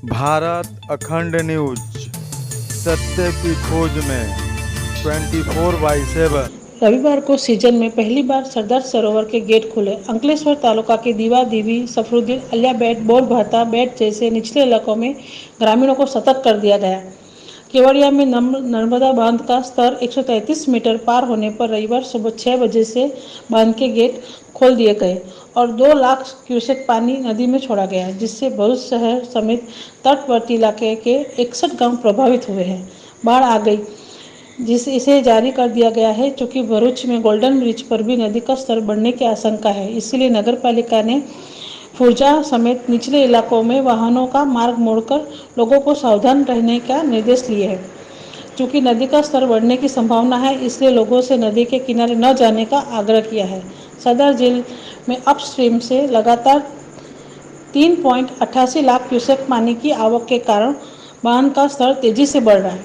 भारत अखंड न्यूज, सत्य की खोज में 24/7। रविवार को सीजन में पहली बार सरदार सरोवर के गेट खुले। अंकलेश्वर तालुका के दीवा देवी, सफरुद्दीन, अलिया बेट, बोर भरता बेट जैसे निचले इलाकों में ग्रामीणों को सतर्क कर दिया गया। केवड़िया में नर्मदा बांध का स्तर 133 मीटर पार होने पर रविवार सुबह 6 बजे से बांध के गेट खोल दिए गए और 2 लाख क्यूसेक पानी नदी में छोड़ा गया, जिससे भरूच शहर समेत तटवर्ती इलाके के 61 गांव प्रभावित हुए हैं। बाढ़ आ गई जिसे इसे जारी कर दिया गया है, चूँकि भरूच में गोल्डन ब्रिज पर भी नदी का स्तर बढ़ने की आशंका है। इसलिए नगर पालिका ने फुरजा समेत निचले इलाकों में वाहनों का मार्ग मोड़कर लोगों को सावधान रहने का निर्देश दिए हैं। चूँकि नदी का स्तर बढ़ने की संभावना है, इसलिए लोगों से नदी के किनारे न जाने का आग्रह किया है। सदर झील में अपस्ट्रीम से लगातार 3.88 लाख क्यूसेक पानी की आवक के कारण बांध का स्तर तेजी से बढ़ रहा है।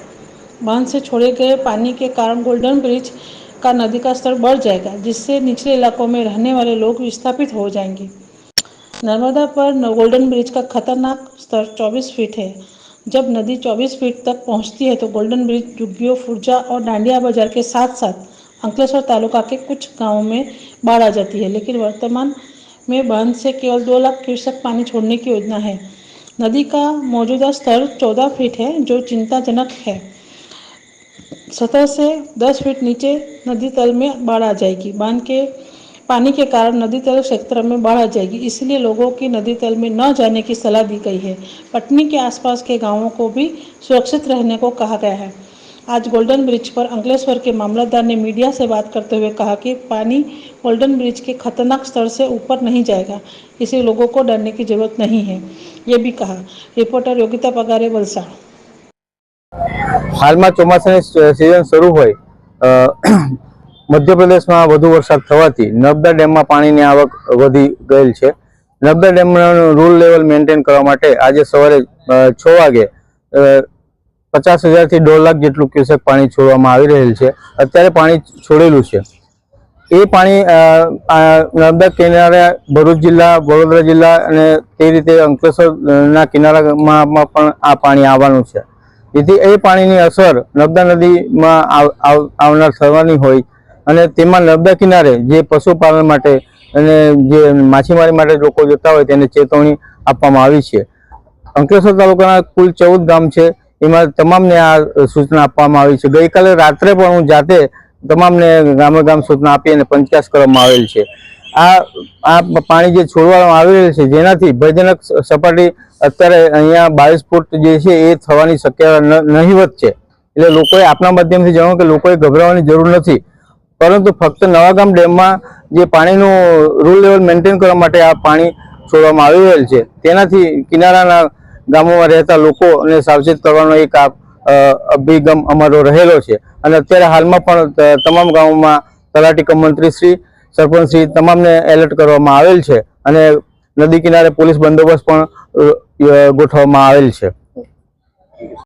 बांध से छोड़े गए पानी के कारण गोल्डन ब्रिज का नदी का स्तर बढ़ जाएगा, जिससे निचले इलाकों में रहने वाले लोग विस्थापित हो जाएंगे। नर्मदा पर गोल्डन ब्रिज का खतरनाक स्तर 24 फीट है। जब नदी 24 फीट तक पहुंचती है तो गोल्डन ब्रिज, जुग्गियों, फुरजा और डांडिया बाजार के साथ साथ अंकलेश्वर तालुका के कुछ गांवों में बाढ़ आ जाती है। लेकिन वर्तमान में बांध से केवल 2 लाख क्यूसेक पानी छोड़ने की योजना है। नदी का मौजूदा स्तर 14 फीट है, जो चिंताजनक है। सतह से 10 फीट नीचे नदी तल में बाढ़ आ जाएगी। बांध के पानी के कारण नदी तल क्षेत्र में बाढ़ आ जाएगी, इसलिए लोगों की नदी तल में न जाने की सलाह दी गई है। पटनी के आसपास के गांवों को भी सुरक्षित रहने को कहा गया है। आज गोल्डन ब्रिज पर अंकलेश्वर के मामलतदार ने मीडिया से बात करते हुए कहा कि पानी गोल्डन ब्रिज के खतरनाक स्तर से ऊपर नहीं जाएगा, इसलिए लोगों को डरने की जरूरत नहीं है, ये भी कहा। रिपोर्टर योगिता पगारे, वलसाड। हाल में ચોમાસાની सीजन शुरू हो मध्यप्रदेश में વધુ વરસાદ થવાથી નર્મદા ડેમમાં પાણીની આવક વધી ગયેલ છે। નર્મદા ડેમનું રૂલ લેવલ મેન્ટેન કરવા માટે આજે સવારે 6 વાગે 50,000 થી 1.5 લાખ જેટલું ક્યુસેક પાણી છોડવામાં આવી રહેલ છે। અત્યારે પાણી છોડેલું છે એ પાણી નર્મદા કિનારે ભરૂચ જિલ્લા, વડોદરા જિલ્લા અને તે રીતે અંકલેશ્વરના કિનારામાં પણ આ પાણી આવવાનું છે। જેથી એ પાણીની અસર નર્મદા નદીમાં આવનાર થવાની હોય અને તેમાં નર્મદા કિનારે જે પશુપાલન માટે અને જે માછીમારી માટે લોકો જતા હોય તેને ચેતવણી આપવામાં આવી છે। અંકલેશ્વર તાલુકાના કુલ 14 ગામ છે, એમાં તમામને આ સૂચના આપવામાં આવી છે। ગઈકાલે રાત્રે પણ હું જાતે તમામને ગામે ગામ સૂચના આપી અને પંચકાસ કરવામાં આવેલ છે। આ પાણી જે છોડવામાં આવી રહેલ છે, જેનાથી ભયજનક સપાટી અત્યારે અહીંયા 22 ફૂટ જે છે એ થવાની શક્યતા નહીવત છે। એટલે લોકોએ આપણા માધ્યમથી જણાવ્યું કે લોકોએ ગભરાવાની જરૂર નથી, પરંતુ ફક્ત નવાગામ ડેમમાં જે પાણીનું રૂલ લેવલ મેન્ટેન કરવા માટે આ પાણી છોડવામાં આવી રહેલ છે, તેનાથી કિનારાના ગામોમાં રહેતા લોકોને સાવચેત કરવાનો એક અભિગમ અમારો રહેલો છે। અને અત્યારે હાલમાં પણ તમામ ગામોમાં તલાટી કમ મંત્રી શ્રી, સરપંચ શ્રી તમામને એલર્ટ કરવામાં આવેલ છે અને નદી કિનારે પોલીસ બંદોબસ્ત પણ ગોઠવવામાં આવેલ છે।